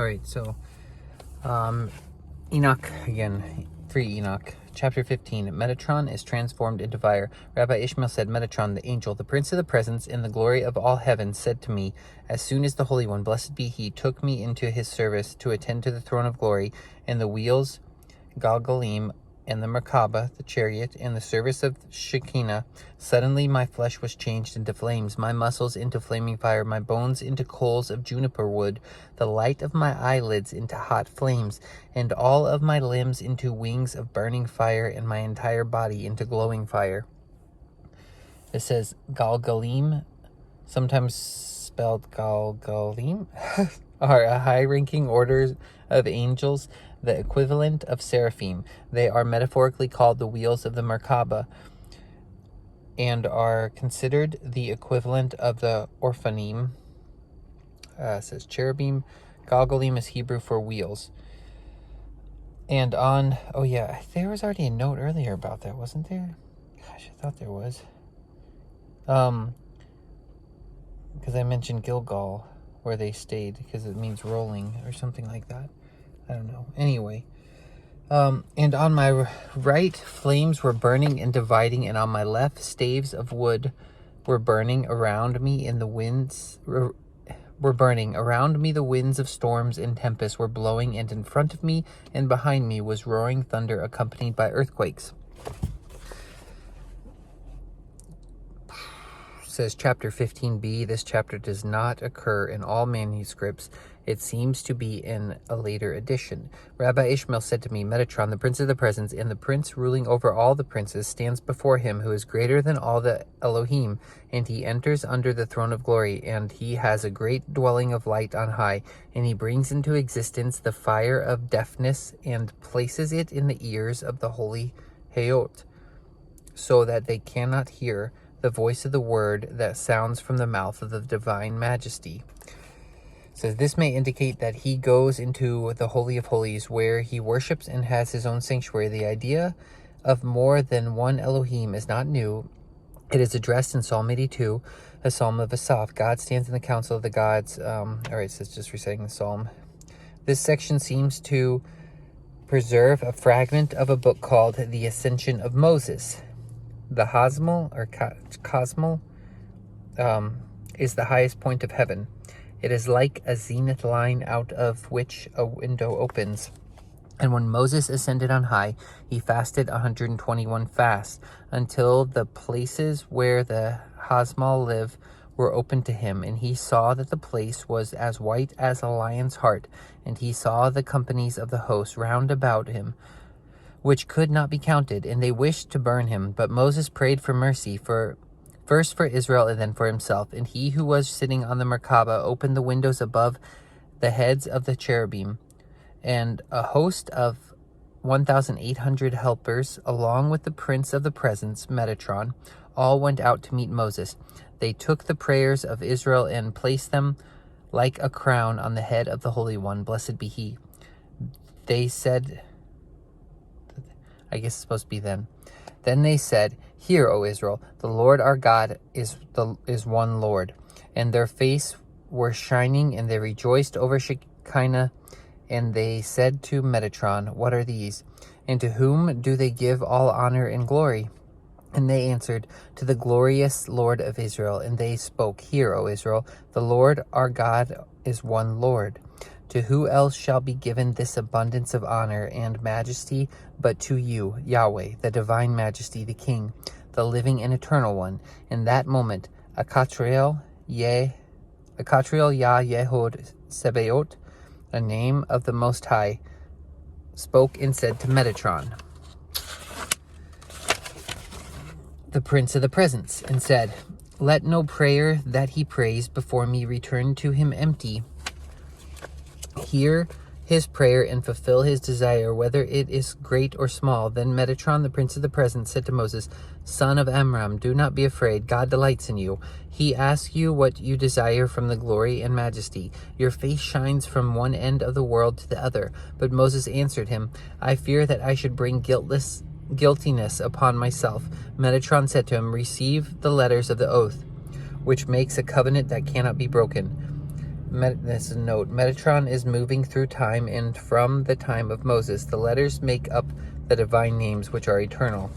All right, so Enoch again, 3 Enoch. Chapter 15, Metatron is transformed into fire. Rabbi Ishmael said, Metatron, the angel, the prince of the presence, in the glory of all heaven, said to me, as soon as the Holy One, blessed be he, took me into his service to attend to the throne of glory, and the wheels, Galgalim, and the Merkabah, the chariot, and the service of Shekinah, suddenly my flesh was changed into flames, my muscles into flaming fire, my bones into coals of juniper wood, the light of my eyelids into hot flames, and all of my limbs into wings of burning fire, and my entire body into glowing fire. It says Galgalim, sometimes spelled Galgalim, are a high-ranking order of angels, the equivalent of seraphim. They are metaphorically called the wheels of the Merkabah and are considered the equivalent of the Orphanim. It says cherubim. Galgalim is Hebrew for wheels. And on, oh yeah, there was already a note earlier about that, wasn't there? Gosh, I thought there was. Because I mentioned Gilgal, where they stayed, because it means rolling or something like that. I don't know. Anyway, and on my right, flames were burning and dividing, and on my left, staves of wood were burning around me in the winds. Were burning around me. The winds of storms and tempests were blowing, and in front of me and behind me was roaring thunder, accompanied by earthquakes. Says chapter 15b. This chapter does not occur in all manuscripts. It seems to be in a later edition. Rabbi Ishmael said to me, Metatron, the prince of the presence, and the prince ruling over all the princes, stands before him who is greater than all the Elohim, and he enters under the throne of glory, and he has a great dwelling of light on high, and he brings into existence the fire of deafness, and places it in the ears of the holy Hayot, so that they cannot hear the voice of the word that sounds from the mouth of the divine majesty. So this may indicate that he goes into the Holy of Holies, where he worships and has his own sanctuary. The idea of more than one Elohim is not new. It is addressed in Psalm 82, a psalm of Asaph. God stands in the council of the gods. All right, so it's just reciting the psalm. This section seems to preserve a fragment of a book called The Ascension of Moses. The Hasmol, or Cosmol, is the highest point of heaven. It is like a zenith line out of which a window opens. And when Moses ascended on high, he fasted 121 fasts, until the places where the Hasmol live were opened to him. And he saw that the place was as white as a lion's heart. And he saw the companies of the host round about him, which could not be counted, and they wished to burn him. But Moses prayed for mercy, first for Israel and then for himself. And he who was sitting on the Merkabah opened the windows above the heads of the cherubim, and a host of 1,800 helpers, along with the prince of the presence, Metatron, all went out to meet Moses. They took the prayers of Israel and placed them like a crown on the head of the Holy One, blessed be he. They said, I guess it's supposed to be then. Then they said, Hear, O Israel, the Lord our God is one Lord. And their face were shining, and they rejoiced over Shekinah. And they said to Metatron, What are these? And to whom do they give all honor and glory? And they answered, To the glorious Lord of Israel. And they spoke, Hear, O Israel, the Lord our God is one Lord. To who else shall be given this abundance of honor and majesty but to you, Yahweh, the divine majesty, the King, the living and eternal one? In that moment, Akatriel Yah Yehod Sebaot, a name of the Most High, spoke and said to Metatron, the prince of the presence, and said, Let no prayer that he prays before me return to him empty. Hear his prayer and fulfill his desire, whether it is great or small. Then Metatron, the prince of the presence, said to Moses, Son of Amram, do not be afraid. God delights in you. He asks you what you desire from the glory and majesty. Your face shines from one end of the world to the other. But Moses answered him, I fear that I should bring guiltiness upon myself. Metatron said to him, Receive the letters of the oath, which makes a covenant that cannot be broken. This is a note. Metatron is moving through time, and from the time of Moses, the letters make up the divine names which are eternal.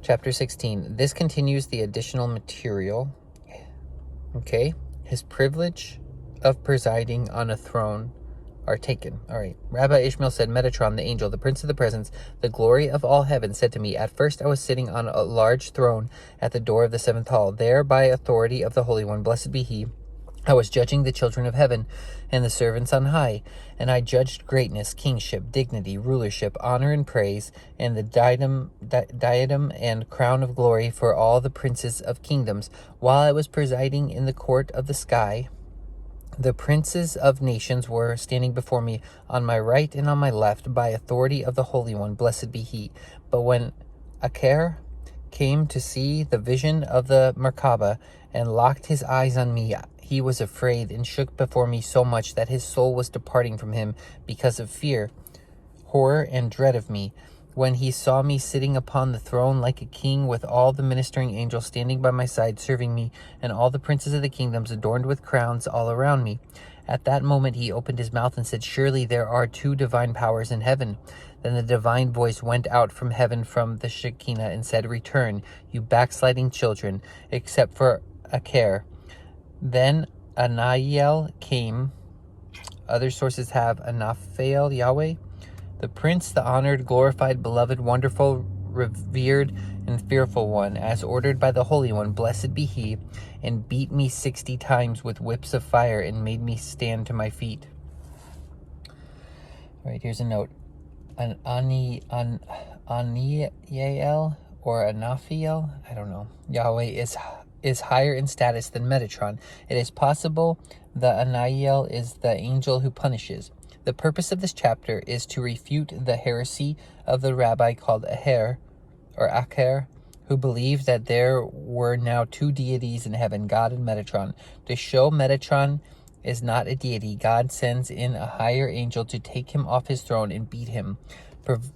Chapter 16. This continues the additional material. Okay. His privilege of presiding on a throne are taken. All right. Rabbi Ishmael said, Metatron, the angel, the prince of the presence, the glory of all heaven, said to me, at first I was sitting on a large throne at the door of the seventh hall. There, by authority of the Holy One, blessed be he, I was judging the children of heaven and the servants on high, and I judged greatness, kingship, dignity, rulership, honor, and praise, and the diadem and crown of glory for all the princes of kingdoms. While I was presiding in the court of the sky, the princes of nations were standing before me on my right and on my left by authority of the Holy One, blessed be he. But when Acher came to see the vision of the Merkabah and locked his eyes on me, he was afraid and shook before me so much that his soul was departing from him because of fear, horror, and dread of me. When he saw me sitting upon the throne like a king, with all the ministering angels standing by my side serving me, and all the princes of the kingdoms adorned with crowns all around me. At that moment he opened his mouth and said, surely there are two divine powers in heaven. Then the divine voice went out from heaven from the Shekinah and said, return, you backsliding children, except for Acher. Then Anael came. Other sources have Anaphael, Yahweh. The prince, the honored, glorified, beloved, wonderful, revered, and fearful one, as ordered by the Holy One, blessed be he, and beat me 60 times with whips of fire and made me stand to my feet. All right, here's a note. Aniel or Anaphiel, I don't know. Yahweh is higher in status than Metatron. It is possible the Anael is the angel who punishes. The purpose of this chapter is to refute the heresy of the rabbi called Acher, who believed that there were now two deities in heaven, God and Metatron. To show Metatron is not a deity, God sends in a higher angel to take him off his throne and beat him,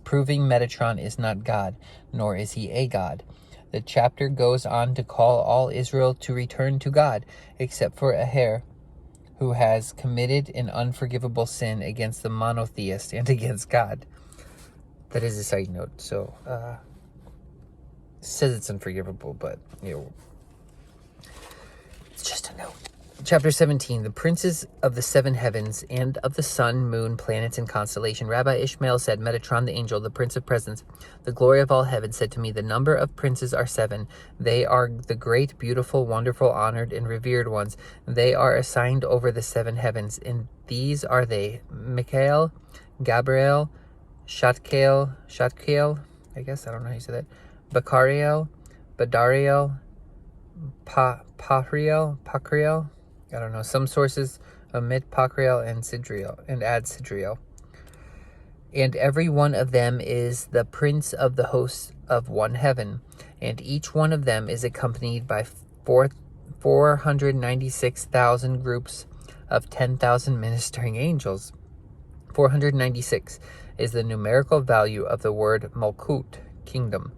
proving Metatron is not God, nor is he a god. The chapter goes on to call all Israel to return to God, except for Acher, who has committed an unforgivable sin against the monotheist and against God. That is a side note. So, it says it's unforgivable, but, it's just a note. Chapter 17, the princes of the seven heavens and of the sun, moon, planets, and constellation. Rabbi Ishmael said, Metatron the angel, the prince of presence, the glory of all heaven, said to me, the number of princes are 7. They are the great, beautiful, wonderful, honored, and revered ones. They are assigned over the 7 heavens, and these are they, Michael, Gabriel, Shatkael, I guess, I don't know how you say that, Bacariel, Badariel, Pachriel, I don't know. Some sources omit Pachriel and Sidriel and add Sidriel. And every one of them is the prince of the hosts of one heaven, and each one of them is accompanied by 496,000 groups of 10,000 ministering angels. 496 is the numerical value of the word Malkut, kingdom.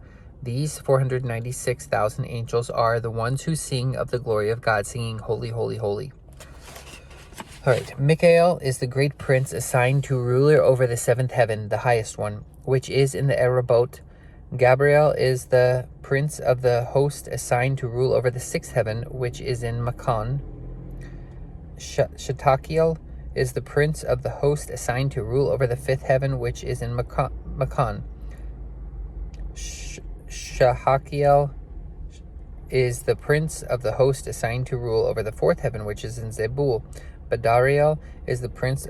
These 496,000 angels are the ones who sing of the glory of God, singing, holy, holy, holy. All right, Michael is the great prince assigned to ruler over the 7th heaven, the highest one, which is in the Arabot. Gabriel is the prince of the host assigned to rule over the 6th heaven, which is in Makan. Shatakiel is the prince of the host assigned to rule over the 5th heaven, which is in Makan. Shahakiel is the prince of the host assigned to rule over the 4th heaven, which is in Zebul. Badariel is the prince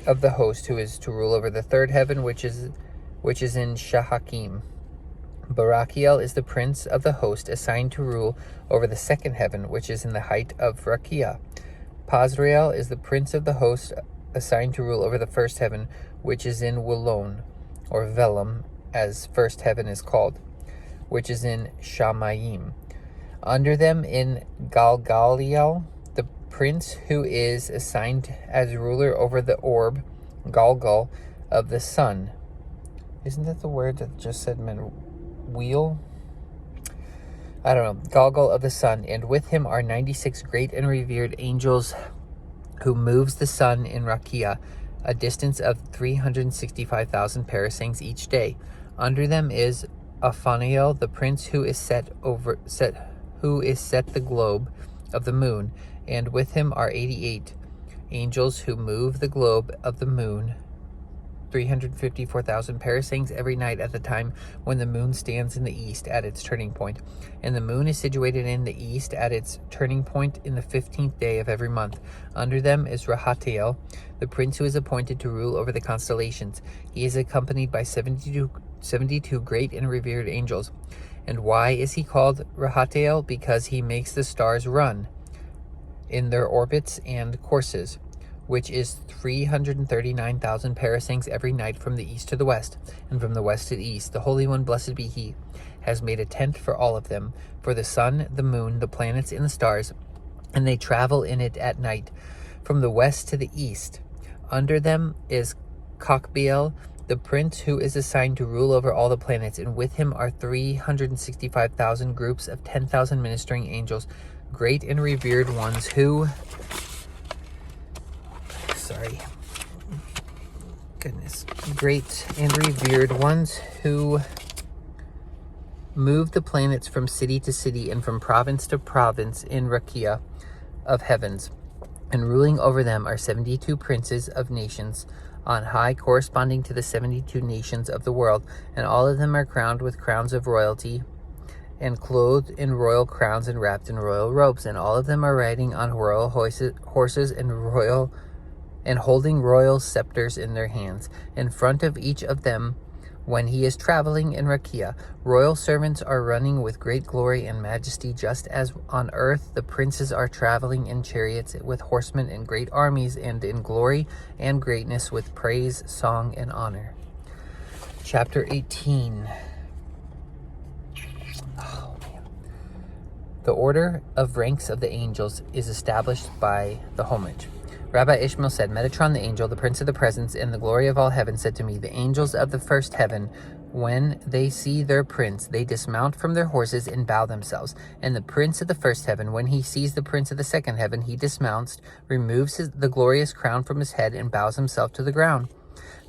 of the host who is to rule over the 3rd heaven, which is in Shahakim. Barakiel is the prince of the host assigned to rule over the 2nd heaven, which is in the height of Rakia. Pazrael is the prince of the host assigned to rule over the 1st heaven, which is in Wulon, or Velam, as 1st heaven is called, which is in Shamayim. Under them in Galgaliel, the prince who is assigned as ruler over the orb, Galgal, of the sun. Isn't that the word that just said meant wheel? I don't know. Galgal of the sun, and with him are 96 great and revered angels who moves the sun in Rakia, a distance of 365,000 parasangs each day. Under them is Ophaniel, the prince who is set the globe of the moon, and with him are 88 angels who move the globe of the moon, 354,000 parasangs every night at the time when the moon stands in the east at its turning point. And the moon is situated in the east at its turning point in the 15th day of every month. Under them is Rahatiel, the prince who is appointed to rule over the constellations. He is accompanied by 72 great and revered angels. And why is he called Rahatiel? Because he makes the stars run in their orbits and courses, which is 339,000 parasangs every night from the east to the west, and from the west to the east. The Holy One, blessed be he, has made a tent for all of them, for the sun, the moon, the planets, and the stars, and they travel in it at night, from the west to the east. Under them is Kokbiel, the prince who is assigned to rule over all the planets, and with him are 365,000 groups of 10,000 ministering angels, great and revered ones who... great and revered ones who move the planets from city to city and from province to province in Rakia of heavens. And ruling over them are 72 princes of nations on high, corresponding to the 72 nations of the world, and all of them are crowned with crowns of royalty, and clothed in royal crowns and wrapped in royal robes, and all of them are riding on royal horses and holding royal scepters in their hands. In front of each of them, when he is traveling in Rakia, royal servants are running with great glory and majesty, just as on earth the princes are traveling in chariots with horsemen and great armies, and in glory and greatness with praise, song, and honor. Chapter 18. Oh, man. The order of ranks of the angels is established by the homage. Rabbi Ishmael said, Metatron the angel, the prince of the presence, and the glory of all heaven, said to me, the angels of the first heaven, when they see their prince, they dismount from their horses and bow themselves. And the prince of the first heaven, when he sees the prince of the second heaven, he dismounts, removes the glorious crown from his head, and bows himself to the ground.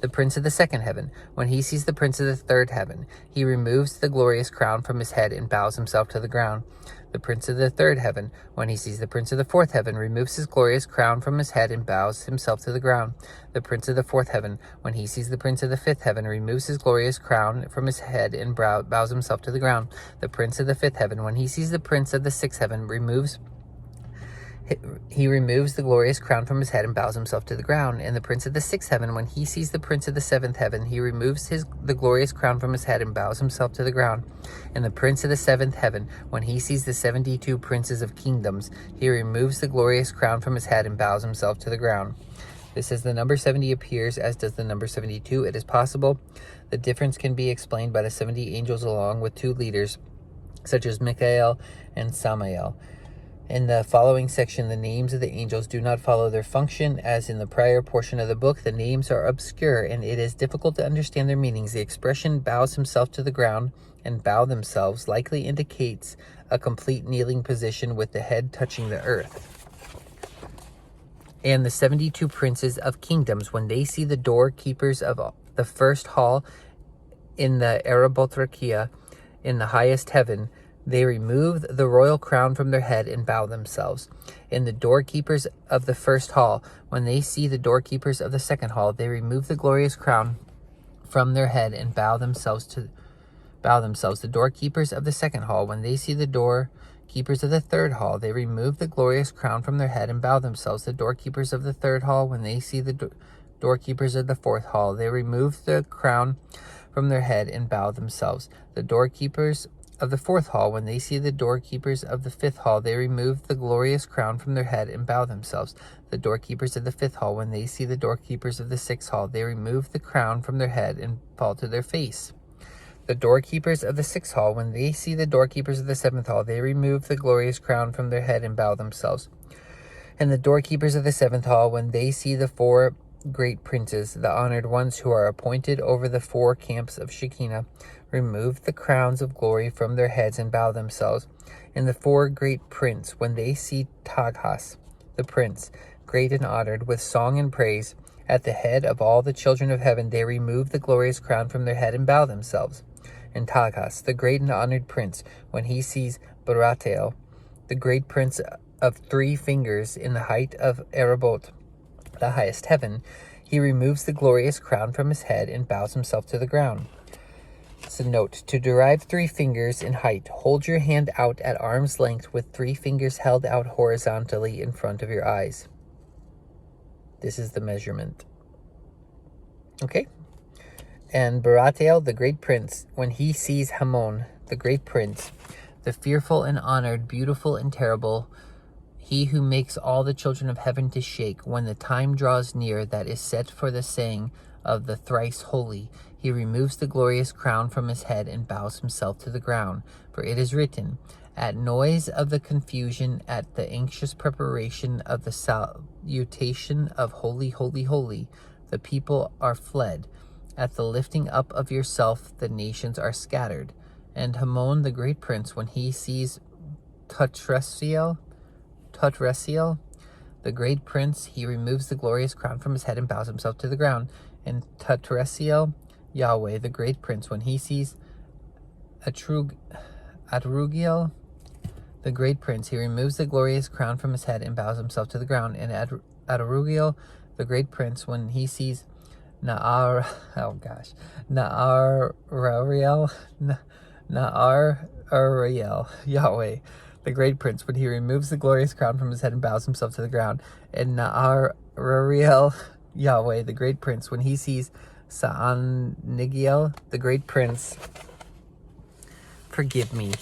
The prince of the second heaven, when he sees the prince of the third heaven, he removes the glorious crown from his head and bows himself to the ground. The prince of the third heaven, when he sees the prince of the fourth heaven, removes his glorious crown from his head and bows himself to the ground. The prince of the fourth heaven, when he sees the prince of the fifth heaven, removes his glorious crown from his head and bows himself to the ground. The prince of the fifth heaven, when he sees the prince of the sixth heaven, he removes the glorious crown from his head and bows himself to the ground. And the prince of the sixth heaven, when he sees the prince of the seventh heaven, he removes the glorious crown from his head and bows himself to the ground. And the prince of the seventh heaven, when he sees the 72 princes of kingdoms, he removes the glorious crown from his head and bows himself to the ground. This is the number 70 appears, as does the number 72. It is possible the difference can be explained by the 70 angels along with 2 leaders, such as Michael and Samael. In the following section, the names of the angels do not follow their function. As in the prior portion of the book, the names are obscure, and it is difficult to understand their meanings. The expression bows himself to the ground and bow themselves likely indicates a complete kneeling position with the head touching the earth. And the 72 princes of kingdoms, when they see the doorkeepers of the first hall in the Arabothrakia in the highest heaven, they remove the royal crown from their head and bow themselves. And the doorkeepers of the first hall, when they see the doorkeepers of the second hall, they remove the glorious crown from their head and bow themselves. The doorkeepers of the second hall, when they see the doorkeepers of the third hall, they remove the glorious crown from their head and bow themselves. The doorkeepers of the third hall, when they see the doorkeepers of the fourth hall, they remove the crown from their head and bow themselves. The doorkeepers of the fourth hall, when they see the doorkeepers of the fifth hall, they remove the glorious crown from their head and bow themselves. The doorkeepers of the fifth hall, when they see the doorkeepers of the sixth hall, they remove the crown from their head and fall to their face. The doorkeepers of the sixth hall, when they see the doorkeepers of the seventh hall, they remove the glorious crown from their head and bow themselves. And the doorkeepers of the seventh hall, when they see the 4 great princes, the honored ones who are appointed over the 4 camps of Shekinah, remove the crowns of glory from their heads and bow themselves. And the 4 great prince, when they see Taghas, the prince, great and honored, with song and praise. At the head of all the children of heaven, they remove the glorious crown from their head and bow themselves. And Tagas, the great and honored prince, when he sees Baratael, the great prince of 3 fingers in the height of Erebot, the highest heaven, he removes the glorious crown from his head and bows himself to the ground. So note, to derive 3 fingers in height, hold your hand out at arm's length with 3 fingers held out horizontally in front of your eyes. This is the measurement. Okay? And Baratael, the great prince, when he sees Hamon, the great prince, the fearful and honored, beautiful and terrible, he who makes all the children of heaven to shake, when the time draws near that is set for the saying of the thrice holy, he removes the glorious crown from his head and bows himself to the ground. For it is written, at noise of the confusion, at the anxious preparation of the salutation of holy, holy, holy, the people are fled. At the lifting up of yourself, the nations are scattered. And Hamon, the great prince, when he sees Tutresiel, the great prince, he removes the glorious crown from his head and bows himself to the ground. And Tutresiel, Yahweh, the great prince, when he sees Atrugiel, the great prince, he removes the glorious crown from his head and bows himself to the ground. And Atrugiel, the great prince, when he sees Naarariel, Yahweh, the great prince, when he removes the glorious crown from his head and bows himself to the ground. And Naarariel, Yahweh, the great prince, when he sees Saanigiel, the great prince, forgive me,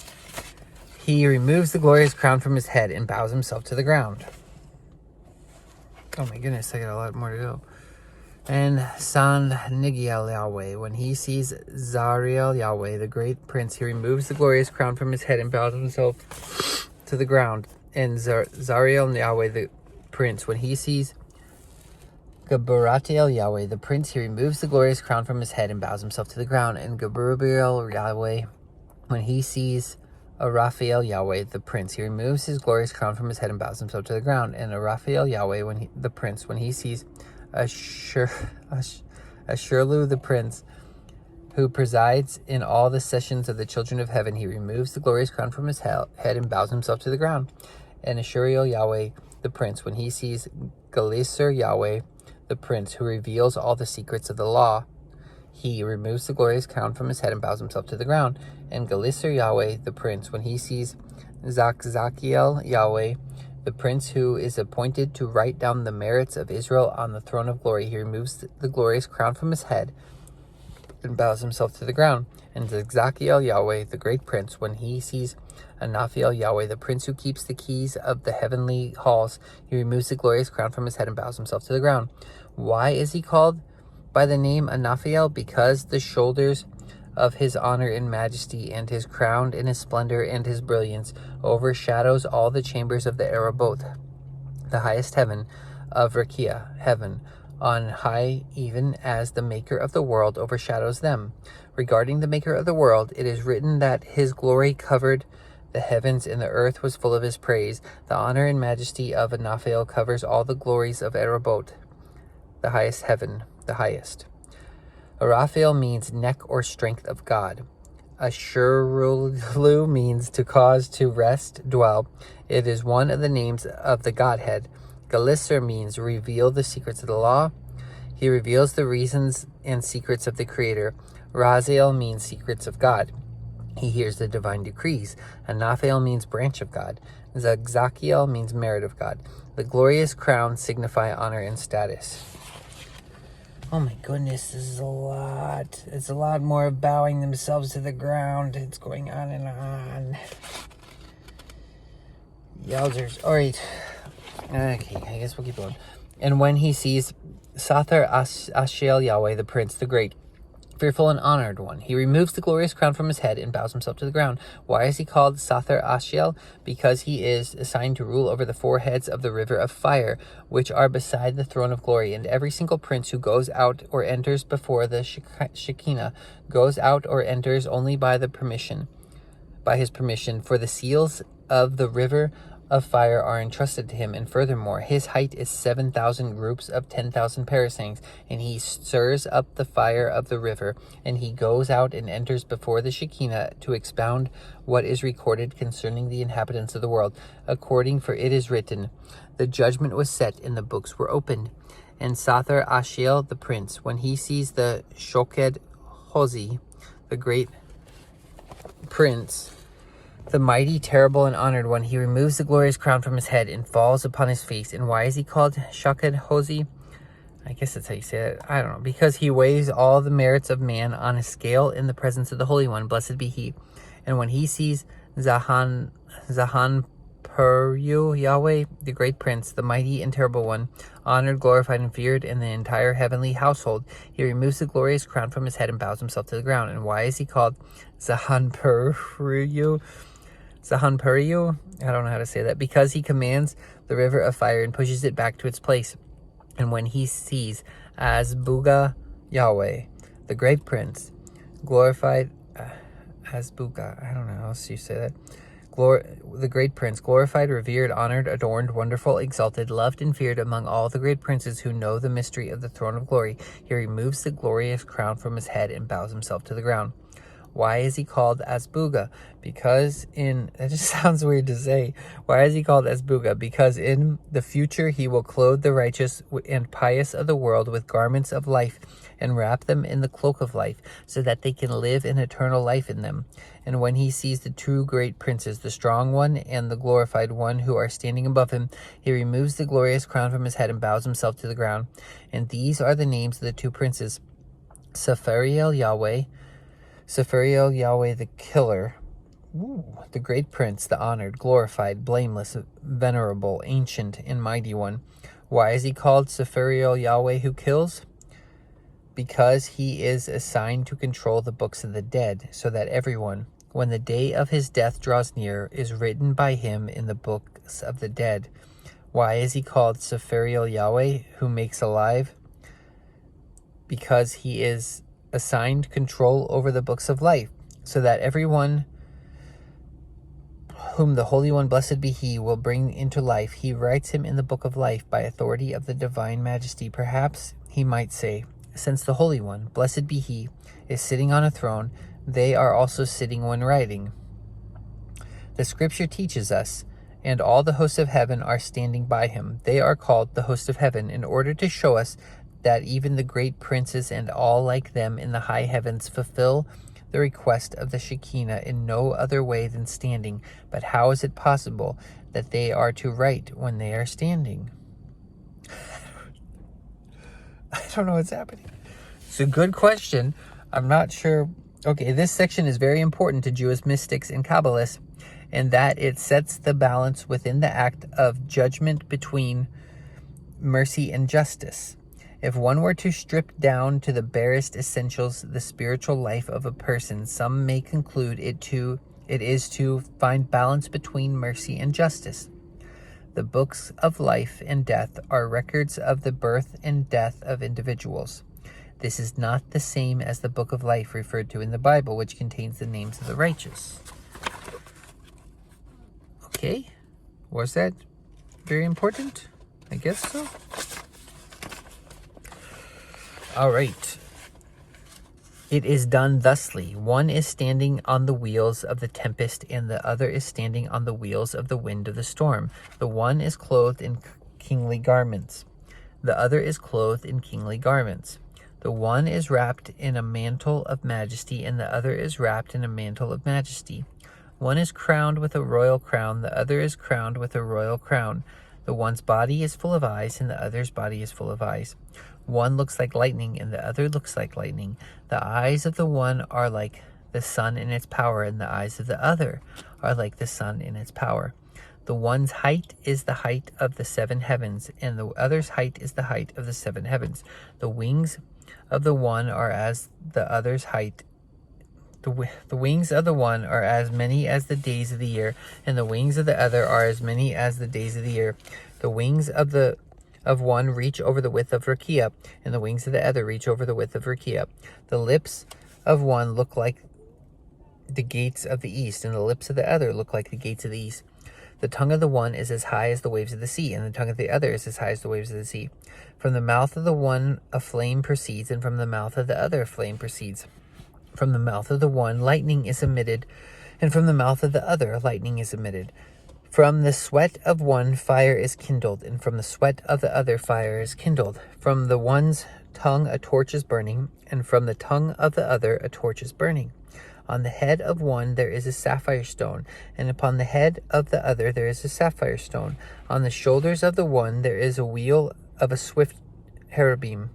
he removes the glorious crown from his head and bows himself to the ground. Oh my goodness, I got a lot more to go. And Saanigiel, Yahweh, when he sees Zariel, Yahweh, the great prince, he removes the glorious crown from his head and bows himself to the ground. And Zariel, Yahweh, the prince, when he sees Gabaratiel, Yahweh, the prince, he removes the glorious crown from his head and bows himself to the ground. And Gabriel, Yahweh, when he sees Raphael, Yahweh, the prince, he removes his glorious crown from his head and bows himself to the ground. And Raphael, Yahweh, the prince, when he sees Ashurlu, the prince, who presides in all the sessions of the children of heaven, he removes the glorious crown from his head and bows himself to the ground. And Ashuriel, Yahweh, the prince, when he sees Galiser, Yahweh, the prince, who reveals all the secrets of the law, he removes the glorious crown from his head and bows himself to the ground. And Galiser, Yahweh, the prince, when he sees Zakiel, Yahweh, the prince, who is appointed to write down the merits of Israel on the throne of glory, he removes the glorious crown from his head and bows himself to the ground. And Zakiel, Yahweh, the great prince, when he sees Anaphiel, Yahweh, the prince who keeps the keys of the heavenly halls, he removes the glorious crown from his head and bows himself to the ground. Why is he called by the name Anaphiel? Because the shoulders of his honor and majesty, and his crown and his splendor and his brilliance overshadows all the chambers of the Erebot, the highest heaven of Rakia, heaven on high, even as the maker of the world overshadows them. Regarding the maker of the world, it is written that his glory covered the heavens, and the earth was full of his praise. The honor and majesty of Anaphael covers all the glories of Erebot, the highest heaven, the highest. Raphael means neck or strength of God. Ashurulu means to cause to rest, dwell. It is one of the names of the Godhead. Galiser means reveal the secrets of the law. He reveals the reasons and secrets of the Creator. Raziel means secrets of God. He hears the divine decrees. Anaphael means branch of God. Zakiel means merit of God. The glorious crowns signify honor and status. Oh my goodness, this is a lot. It's a lot more bowing themselves to the ground. It's going on and on. Yowzers. Alright. Okay, I guess we'll keep going. And when he sees Sathar Ashiel, Yahweh, the prince, the great, fearful and honored one, he removes the glorious crown from his head and bows himself to the ground. Why is he called Sathar Ashiel? Because he is assigned to rule over the 4 heads of the river of fire, which are beside the throne of glory. And every single prince who goes out or enters before the Shekinah goes out or enters only by his permission. For the seals of the river of fire are entrusted to him, and furthermore, his height is 7,000 groups of 10,000 parasangs, and he stirs up the fire of the river, and he goes out and enters before the Shekinah to expound what is recorded concerning the inhabitants of the world, for it is written, the judgment was set, and the books were opened. And Sathar Ashiel, the prince, when he sees the Shoked Hozi, the great prince, the mighty, terrible, and honored one, he removes the glorious crown from his head and falls upon his face. And why is he called Shoked Hozi? I guess that's how you say it. I don't know. Because he weighs all the merits of man on a scale in the presence of the Holy One. Blessed be he. And when he sees Zahan Peryu Yahweh, the great prince, the mighty and terrible one, honored, glorified, and feared in the entire heavenly household, he removes the glorious crown from his head and bows himself to the ground. And why is he called Zahan Peryu? I don't know how to say that. Because he commands the river of fire and pushes it back to its place. And when he sees Azbuga Yahweh, the great prince, glorified, Azbuga, I don't know how else you say that. The great prince, glorified, revered, honored, adorned, wonderful, exalted, loved, and feared among all the great princes who know the mystery of the throne of glory, he removes the glorious crown from his head and bows himself to the ground. Why is he called Azbuga? That just sounds weird to say. Why is he called Azbuga? Because in the future he will clothe the righteous and pious of the world with garments of life and wrap them in the cloak of life, so that they can live in eternal life in them. And when he sees the two great princes, the strong one and the glorified one, who are standing above him, he removes the glorious crown from his head and bows himself to the ground. And these are the names of the two princes: Saphariel Yahweh the killer, the great prince, the honored, glorified, blameless, venerable, ancient, and mighty one. Why is he called Saphariel Yahweh who kills? Because he is assigned to control the books of the dead, so that everyone, when the day of his death draws near, is written by him in the books of the dead. Why is he called Saphariel Yahweh who makes alive? Because he is assigned control over the books of life, so that everyone whom the Holy One, blessed be he, will bring into life, he writes him in the book of life by authority of the divine majesty. Perhaps he might say, since the Holy One, blessed be he, is sitting on a throne, they are also sitting when writing. The scripture teaches us, and all the hosts of heaven are standing by him. They are called the host of heaven in order to show us that even the great princes and all like them in the high heavens fulfill the request of the Shekinah in no other way than standing. But how is it possible that they are to write when they are standing? I don't know what's happening. It's a good question. I'm not sure. Okay, this section is very important to Jewish mystics and Kabbalists, in that it sets the balance within the act of judgment between mercy and justice. If one were to strip down to the barest essentials the spiritual life of a person, some may conclude it is to find balance between mercy and justice. The books of life and death are records of the birth and death of individuals. This is not the same as the book of life referred to in the Bible, which contains the names of the righteous. Okay, was that very important? I guess so. All right. It is done thusly. One is standing on the wheels of the tempest, and the other is standing on the wheels of the wind of the storm. The one is clothed in kingly garments. The other is clothed in kingly garments. The one is wrapped in a mantle of majesty, and the other is wrapped in a mantle of majesty. One is crowned with a royal crown, the other is crowned with a royal crown. The one's body is full of eyes, and the other's body is full of eyes. One looks like lightning, and the other looks like lightning. The eyes of the one are like the sun in its power, and the eyes of the other are like the sun in its power. The one's height is the height of the seven heavens, and the other's height is the height of the seven heavens. The wings of the one are as the other's height. The wings of the one are as many as the days of the year, and the wings of the other are as many as the days of the year. The wings of one reach over the width of Rakia, and the wings of the other reach over the width of Rakia. The lips of one look like the gates of the east, and the lips of the other look like the gates of the east. The tongue of the one is as high as the waves of the sea, and the tongue of the other is as high as the waves of the sea. From the mouth of the one a flame proceeds, and from the mouth of the other a flame proceeds. From the mouth of the one lightning is emitted, and from the mouth of the other lightning is emitted. From the sweat of one fire is kindled, and from the sweat of the other fire is kindled. From the one's tongue a torch is burning, and from the tongue of the other a torch is burning. On the head of one there is a sapphire stone, and upon the head of the other there is a sapphire stone. On the shoulders of the one there is a wheel of a swift cherubim,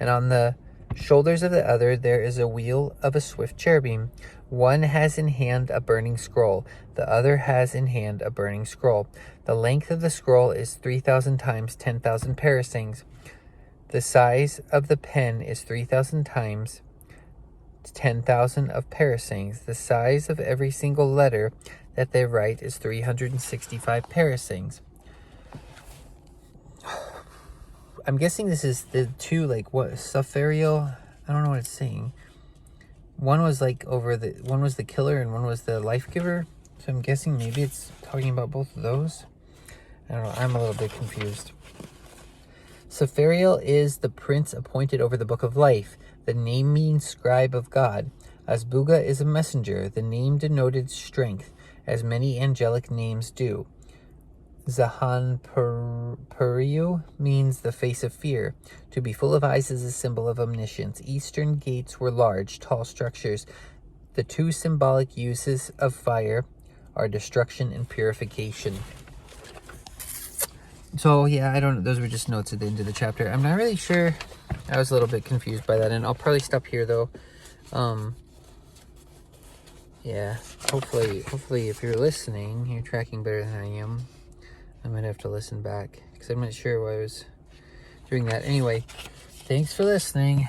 and on the shoulders of the other there is a wheel of a swift cherubim. One has in hand a burning scroll, the other has in hand a burning scroll. The length of the scroll is 3,000 times 10,000 parasangs. The size of the pen is 3,000 times 10,000 of parasangs. The size of every single letter that they write is 365 parasangs. I'm guessing this is the two, like, what, Safariel? I don't know what it's saying. One was one was the killer and one was the life giver. So I'm guessing maybe it's talking about both of those. I don't know. I'm a little bit confused. Safariel is the prince appointed over the book of life. The name means scribe of God. Azbuga is a messenger. The name denoted strength, as many angelic names do. Zahan Puriu means the face of fear. To be full of eyes is a symbol of omniscience. Eastern gates were large, tall structures. The two symbolic uses of fire are destruction and purification. So, yeah, those were just notes at the end of the chapter. I'm not really sure. I was a little bit confused by that, and I'll probably stop here, though. Yeah, hopefully if you're listening, you're tracking better than I am. I might have to listen back because I'm not sure why I was doing that. Anyway, thanks for listening.